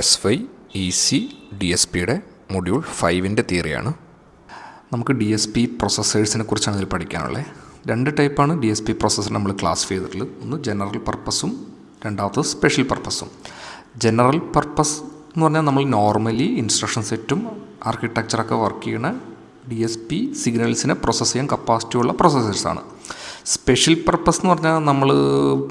SY EC DSPയുടെ module 5ൻ്റെ തിയറിയാണ്. നമുക്ക് DSP പ്രോസസ്സേഴ്സിനെ കുറിച്ചാണ് ഇതിൽ പഠിക്കാനുള്ളത്. രണ്ട് ടൈപ്പാണ് DSP പ്രോസസ്സർ നമ്മൾ ക്ലാസ് ചെയ്തിട്ടുള്ളത്. ഒന്ന് ജനറൽ പർപ്പസും രണ്ടാമത്തത് സ്പെഷ്യൽ പർപ്പസും. ജനറൽ പർപ്പസ് എന്ന് പറഞ്ഞാൽ നമ്മൾ നോർമലി ഇൻസ്ട്രക്ഷൻ സെറ്റും ആർക്കിടെക്ചറൊക്കെ വർക്ക് ചെയ്യുന്ന DSP സിഗ്നൽസിനെ പ്രോസസ്സ് ചെയ്യാൻ കപ്പാസിറ്റി ഉള്ള പ്രോസസ്സേഴ്സാണ്. സ്പെഷ്യൽ പർപ്പസ് എന്ന് പറഞ്ഞാൽ നമ്മൾ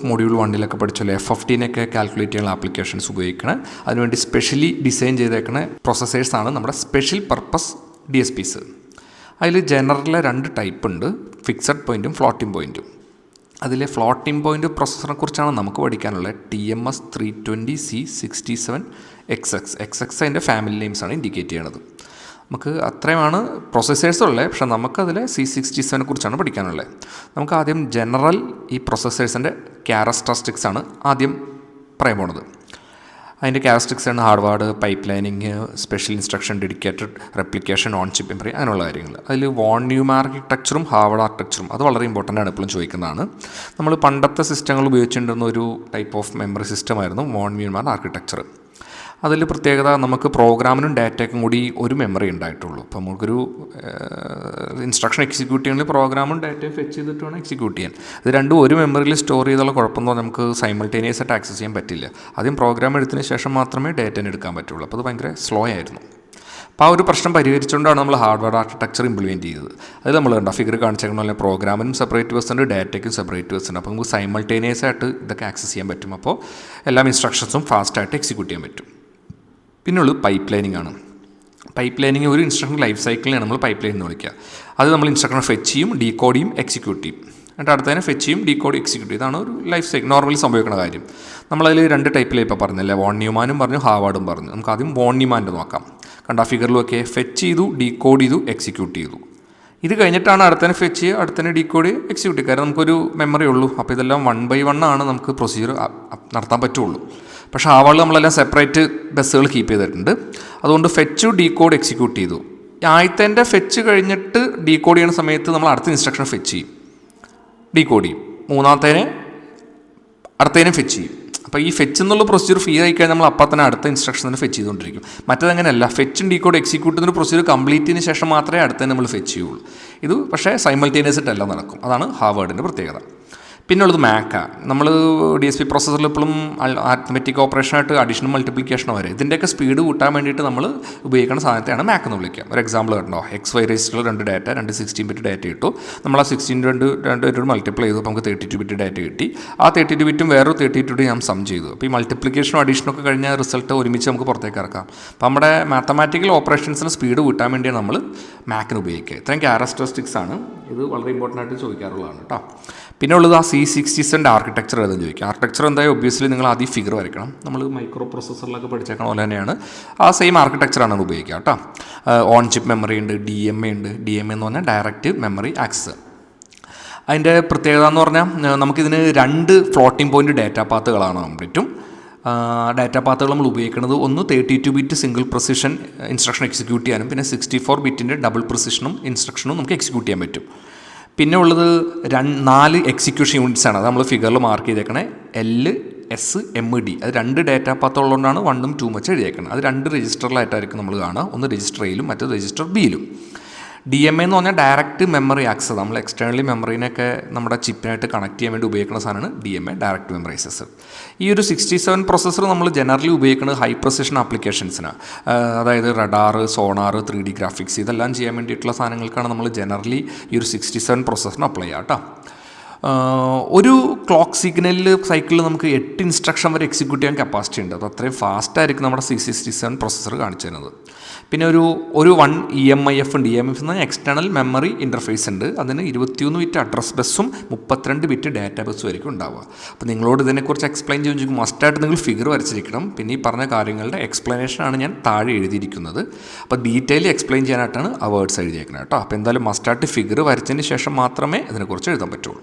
മൊഡ്യൂൾ 1 പഠിച്ചല്ലോ, FFTനൊക്കെ കാൽക്കുലേറ്റ് ചെയ്യാനുള്ള ആപ്ലിക്കേഷൻസ് ഉപയോഗിക്കണേ, അതിനുവേണ്ടി സ്പെഷ്യലി ഡിസൈൻ ചെയ്തേക്കണ പ്രോസസ്സേഴ്സാണ് നമ്മുടെ സ്പെഷ്യൽ പർപ്പസ് DSPs. അതിൽ ജനറലിലെ രണ്ട് ടൈപ്പ് ഉണ്ട്, ഫിക്സഡ് പോയിൻറ്റും ഫ്ലോട്ടിംഗ് പോയിൻറ്റും. അതിലെ ഫ്ലോട്ടിംഗ് പോയിൻ്റ് പ്രോസസ്സറിനെ കുറിച്ചാണ് നമുക്ക് പഠിക്കാനുള്ളത്. TMS 320C67XX. XX അതിൻ്റെ ഫാമിലി നെയിംസാണ് ഇൻഡിക്കേറ്റ് ചെയ്യണത്. നമുക്ക് അത്രയുമാണ് പ്രോസസ്സേഴ്സ് ഉള്ളത്, പക്ഷേ നമുക്കതിൽ C67 കുറിച്ചാണ് പഠിക്കാനുള്ളത്. നമുക്ക് ആദ്യം ജനറൽ ഈ പ്രോസസ്സേഴ്സിൻ്റെ ക്യാരക്ടറിസ്റ്റിക്സ് ആണ് ആദ്യം പറയാൻ പോണത്. അതിൻ്റെ ക്യാരക്ടറിസ്റ്റിക്സ് ആണ് ഹാർഡ്വേർഡ്, pipe lining, special instruction, dedicated replication, on chip memory, അങ്ങനെയുള്ള കാര്യങ്ങൾ. അതിൽ വോൺ ന്യൂമാൻ ആർക്കിടെക്ചറും ഹാർഡ്വേർഡ് ആർക്കിടെക്ചറും അത് വളരെ ഇമ്പോർട്ടൻ്റ് ആണ്, എപ്പോഴും ചോദിക്കുന്നതാണ്. നമ്മൾ പണ്ടത്തെ സിസ്റ്റങ്ങൾ ഉപയോഗിച്ചിട്ടുണ്ടെന്ന ഒരു ടൈപ്പ് ഓഫ് മെമ്മറി സിസ്റ്റമായിരുന്നു വോൺ ന്യൂമാൻ ആർക്കിടെക്ചർ. അതിൽ പ്രത്യേകത, നമുക്ക് പ്രോഗ്രാമിനും ഡാറ്റയ്ക്കും കൂടി ഒരു മെമ്മറി ഉണ്ടായിട്ടുള്ളൂ. അപ്പോൾ നമുക്കൊരു ഇൻസ്ട്രക്ഷൻ എക്സിക്യൂട്ട് ചെയ്യണമെങ്കിൽ പ്രോഗ്രാമും ഡാറ്റയും ഫെച്ച് ചെയ്തിട്ട് വേണം എക്സിക്യൂട്ട് ചെയ്യാൻ. ഇത് രണ്ടും ഒരു മെമ്മറിയിൽ സ്റ്റോർ ചെയ്തുള്ള കുഴപ്പമെന്ന് പറഞ്ഞാൽ നമുക്ക് സൈമൾട്ടേനിയസ് ആയിട്ട് ആക്സസ് ചെയ്യാൻ പറ്റില്ല. ആദ്യം പ്രോഗ്രാം എടുത്തതിന് ശേഷം മാത്രമേ ഡാറ്റനെ എടുക്കാൻ പറ്റുള്ളൂ. അപ്പോൾ അത് ഭയങ്കര സ്ലോ ആയിരുന്നു. അപ്പോൾ ആ ഒരു പ്രശ്നം പരിഹരിച്ചുകൊണ്ടാണ് നമ്മൾ ഹാർഡ്വെയർ ആർക്കിടെക്ചർ ഇംപ്ലിമെൻറ്റ് ചെയ്തത്. അത് നമ്മൾ കണ്ട ഫിഗർ കാണിച്ചേക്കണ പ്രോഗ്രാമിനും സെപ്പറേറ്റ് വേഴ്സ് ഉണ്ട്, ഡാറ്റയ്ക്കും സെപ്പറേറ്റ് വേഴ്സ് ഉണ്ട്. അപ്പോൾ നമുക്ക് സൈമൾട്ടേനിയസ് ആയിട്ട് ഇതൊക്കെ ആക്സസ് ചെയ്യാൻ പറ്റും. അപ്പോൾ എല്ലാ ഇൻസ്ട്രക്ഷൻസും ഫാസ്റ്റായിട്ട് എക്സിക്യൂട്ട് ചെയ്യാൻ പറ്റും. പിന്നുള്ളത് പൈപ്പ് ലൈനിങ് ആണ്. പൈപ്പ് ലൈനിങ് ഒരു ഇൻസ്ട്രക്ഷൻ ലൈഫ് സൈക്കിളിനാണ് നമ്മൾ പൈപ്പ് ലൈൻ എന്ന് വിളിക്കുക. അത് നമ്മൾ ഇൻസ്ട്രക്ഷൻ ഫെച്ച് ചെയ്യും, ഡീകോഡ് ചെയ്യും, എക്സിക്യൂട്ട് ചെയ്യും. എന്നിട്ട് അടുത്തതിനെ ഫെച്ച് ചെയ്യും, ഡീകോഡ്, എക്സിക്യൂട്ട് ചെയ്യും. ഇതാണ് ഒരു ലൈഫ് സൈക്കിൾ നോർമലി സംഭവിക്കുന്ന കാര്യം. നമ്മളതിൽ രണ്ട് ടൈപ്പിൽ ഇപ്പോൾ പറഞ്ഞില്ലേ, വോൺ ന്യൂമാനും പറഞ്ഞു, ഹാർവാർഡും പറഞ്ഞു. നമുക്ക് ആദ്യം വോൺ ന്യൂമാൻ്റെ നോക്കാം. കണ്ട ഫിഗറിലൊക്കെ ഫെച്ച് ചെയ്തു, ഡീകോഡ് ചെയ്തു, എക്സിക്യൂട്ട് ചെയ്തു. ഇത് കഴിഞ്ഞിട്ടാണ് അടുത്തന്നെ ഫെച്ച് ചെയ്യുക, അടുത്തന്നെ ഡീകോഡ്, എക്സിക്യൂട്ട് ചെയ്യുക. കാരണം നമുക്കൊരു മെമ്മറി ഉള്ളൂ. അപ്പോൾ ഇതെല്ലാം 1 by 1 ആണ് നമുക്ക് പ്രൊസീജിയർ നടത്താൻ പറ്റുള്ളൂ. പക്ഷേ ആവാൾ നമ്മളെല്ലാം സെപ്പറേറ്റ് ബസ്സുകൾ കീപ്പ് ചെയ്തിട്ടുണ്ട്. അതുകൊണ്ട് ഫെച്ച്, ഡീകോഡ്, എക്സിക്യൂട്ട് ചെയ്തു. ആദ്യത്തെ ഫെച്ച് കഴിഞ്ഞിട്ട് ഡീകോഡ് ചെയ്യുന്ന സമയത്ത് നമ്മൾ അടുത്ത ഇൻസ്ട്രക്ഷൻ ഫെച്ച് ചെയ്യും, ഡീകോഡ് ചെയ്യും. മൂന്നാമത്തേനെ അടുത്തതിനെ ഫെച്ച് ചെയ്യും. അപ്പോൾ ഈ ഫെച്ച് എന്നുള്ള പ്രൊസീജിയർ ഫ്രീ ആയി കഴിഞ്ഞാൽ നമ്മൾ അപ്പം തന്നെ അടുത്ത ഇൻസ്ട്രക്ഷൻ തന്നെ ഫെച്ച് ചെയ്തുകൊണ്ടിരിക്കും. മറ്റേതങ്ങനെയല്ല, ഫെച്ചും ഡീകോഡ് എക്സിക്യൂട്ട് ചെയ്യുന്ന പ്രൊസീജിയർ കംപ്ലീറ്റ് ചെയ്തതിന് ശേഷം മാത്രമേ അടുത്തന്നെ നമ്മൾ ഫെച്ച് ചെയ്യുള്ളൂ. ഇത് പക്ഷേ സൈമൾട്ടേനിയസ് ആയിട്ടെല്ലാം നടക്കും. അതാണ് ഹാർവാർഡിൻ്റെ പ്രത്യേകത. പിന്നുള്ളത് മാക്കാണ്. നമ്മൾ DSP പ്രോസസ്സറിൽ എപ്പോഴും ആർത്തമെറ്റിക് ഓപ്പറേഷനായിട്ട് അഡീഷണൽ മൾട്ടിപ്ലിക്കേഷനോ വരെ ഇതിൻ്റെയൊക്കെ സ്പീഡ് കൂട്ടാൻ വേണ്ടിയിട്ട് നമ്മൾ ഉപയോഗിക്കുന്ന സാധനത്തെയാണ് മാക്ക് എന്ന് വിളിക്കുക. ഒരു എക്സാമ്പിൾ കണ്ടോ, XY രജിസ്റ്ററിൽ 2 ഡാറ്റ, 2 16 ബിറ്റ് ഡാറ്റ കിട്ടും. നമ്മൾ ആ 16 മൾട്ടിപ്ലൈ ചെയ്തു, നമുക്ക് 32 ബിറ്റ് ഡാറ്റ കിട്ടി. ആ 32 ബിറ്റും വേറൊരു 32 ഞാൻ സം ചെയ്തു. അപ്പോൾ ഈ മൾട്ടിപ്ലിക്കേഷനും അഡീഷനൊക്കെ കഴിഞ്ഞ റിസൾട്ട് ഒരുമിച്ച് നമുക്ക് പുറത്തേക്ക് ഇറക്കാം. അപ്പോൾ നമ്മുടെ മാത്തമാറ്റിക്കൽ ഓപ്പറേഷൻസിന് സ്പീഡ് കൂട്ടാൻ വേണ്ടിയാണ് നമ്മൾ മാക്കിന് ഉപയോഗിക്കുക. ഇത്രയും ക്യാരക്ടറിസ്റ്റിക്സ് ആണ്. ഇത് വളരെ ഇമ്പോർട്ടൻ്റ് ആയിട്ട് ചോദിക്കാറുള്ളതാണ് കേട്ടോ. പിന്നെ ഉള്ളത് ആ C67 ആർക്കിടെക്ചർ ഏതെന്ന് ചോദിക്കുക. ആർക്കിടെക്ചർ എന്തായാലും ഒബ്വിയസ്ലി നിങ്ങൾ ആദ്യം ഫിഗർ വരയ്ക്കണം. നമ്മൾ മൈക്രോ പ്രോസസ്സറിലൊക്കെ പഠിച്ചേക്കണ പോലെ തന്നെയാണ് ആ സെയിം ആർക്കിടെക്ചറാണ് ഉപയോഗിക്കുക കേട്ടോ. ഓൺ ചിപ്പ് മെമ്മറി ഉണ്ട്, DMA ഉണ്ട്. DMA എന്ന് പറഞ്ഞാൽ ഡയറക്റ്റ് മെമ്മറി ആക്സസ്. അതിൻ്റെ പ്രത്യേകത എന്ന് പറഞ്ഞാൽ നമുക്കിതിന് 2 ഫ്ലോട്ടിംഗ് പോയിൻറ്റ് ഡാറ്റാ പാത്തുകളാണ് പറ്റും. ഡാറ്റാ പാത്തുകൾ നമ്മൾ ഉപയോഗിക്കുന്നത് ഒന്ന് 32 bit single precision instruction execute ചെയ്യാനും, പിന്നെ 64 ബിറ്റിൻ്റെ ഡബിൾ പ്രിസിഷനും ഇൻസ്ട്രക്ഷനും നമുക്ക് എക്സിക്യൂട്ട് ചെയ്യാൻ പറ്റും. പിന്നെ ഉള്ളത് 4 എക്സിക്യൂഷൻ യൂണിറ്റ്സ് ആണ്. അത് നമ്മൾ ഫിഗറിൽ മാർക്ക് ചെയ്തേക്കണേ L, S, M, D. അത് 2 ഡാറ്റാ പാത്ത് ഉള്ളതുകൊണ്ടാണ് 1ഉം 2ഉം വെച്ച് എഴുതിയേക്കണം. അത് 2 രജിസ്റ്ററിലായിട്ടായിരിക്കും നമ്മൾ കാണുക. ഒന്ന് രജിസ്റ്റർ Aയിലും മറ്റൊരു രജിസ്റ്റർ Bയിലും. DMA എന്ന് പറഞ്ഞാൽ ഡയറക്റ്റ് മെമ്മറി ആക്സസ്. നമ്മൾ എക്സ്റ്റേണലി മെമ്മറീനൊക്കെ നമ്മുടെ ചിപ്പിനായിട്ട് കണക്ട് ചെയ്യാൻ വേണ്ടി ഉപയോഗിക്കുന്ന സാധനമാണ് DMA, ഡയറക്റ്റ് മെമ്മറി ആക്സസ്. ഈ ഒരു 67 പ്രോസസ്സർ നമ്മൾ ജനറലി ഉപയോഗിക്കുന്നത് ഹൈ പ്രിസിഷൻ ആപ്ലിക്കേഷൻസിനാണ്. അതായത് റഡാർ, സോണാർ, 3D ഗ്രാഫിക്സ് ഇതെല്ലാം ചെയ്യാൻ വേണ്ടിയിട്ടുള്ള സാധനങ്ങൾക്കാണ് നമ്മൾ ജനറലി ഈ ഒരു 67 പ്രോസസ്സറിന് അപ്ലൈ ചെയ്യുക കേട്ടോ. ഒരു ക്ലോക്ക് സൈക്കിളിൽ നമുക്ക് 8 ഇൻസ്ട്രക്ഷൻ വരെ എക്സിക്യൂട്ട് ചെയ്യാൻ കപ്പാസിറ്റി ഉണ്ട്. അത് അത്രയും ഫാസ്റ്റായിരിക്കും നമ്മുടെ C67 പ്രോസസ്സർ കാണിച്ചു തരുന്നത്. പിന്നെ ഒരു 1 EMIF ഉണ്ട്. EMIF എന്ന് പറഞ്ഞാൽ എക്സ്റ്റേണൽ മെമ്മറി ഇൻ്റർഫേസ് ഉണ്ട്. അതിന് 21 ബിറ്റ് അഡ്രസ് ബസ്സും 32 ബിറ്റ് ഡാറ്റാ ബസ്സും ആയിരിക്കും ഉണ്ടാവുക. അപ്പോൾ നിങ്ങളോട് ഇതിനെക്കുറിച്ച് എക്സ്പ്ലെയിൻ ചെയ്യുമ്പോൾ മസ്റ്റായിട്ട് നിങ്ങൾ ഫിഗർ വരച്ചിരിക്കണം. പിന്നെ ഈ പറഞ്ഞ കാര്യങ്ങളുടെ എക്സ്പ്ലനേഷനാണ് ഞാൻ താഴെ എഴുതിയിരിക്കുന്നത്. അപ്പോൾ ഡീറ്റെയിൽ എക്സ്പ്ലെയിൻ ചെയ്യാനായിട്ടാണ് ആ വേർഡ്സ് എഴുതിയേക്കുന്നത് കേട്ടോ. അപ്പോൾ എന്തായാലും മസ്റ്റായിട്ട് ഫിഗർ വരച്ചതിന് ശേഷം മാത്രമേ ഇതിനെക്കുറിച്ച് എഴുതാൻ പറ്റുള്ളൂ.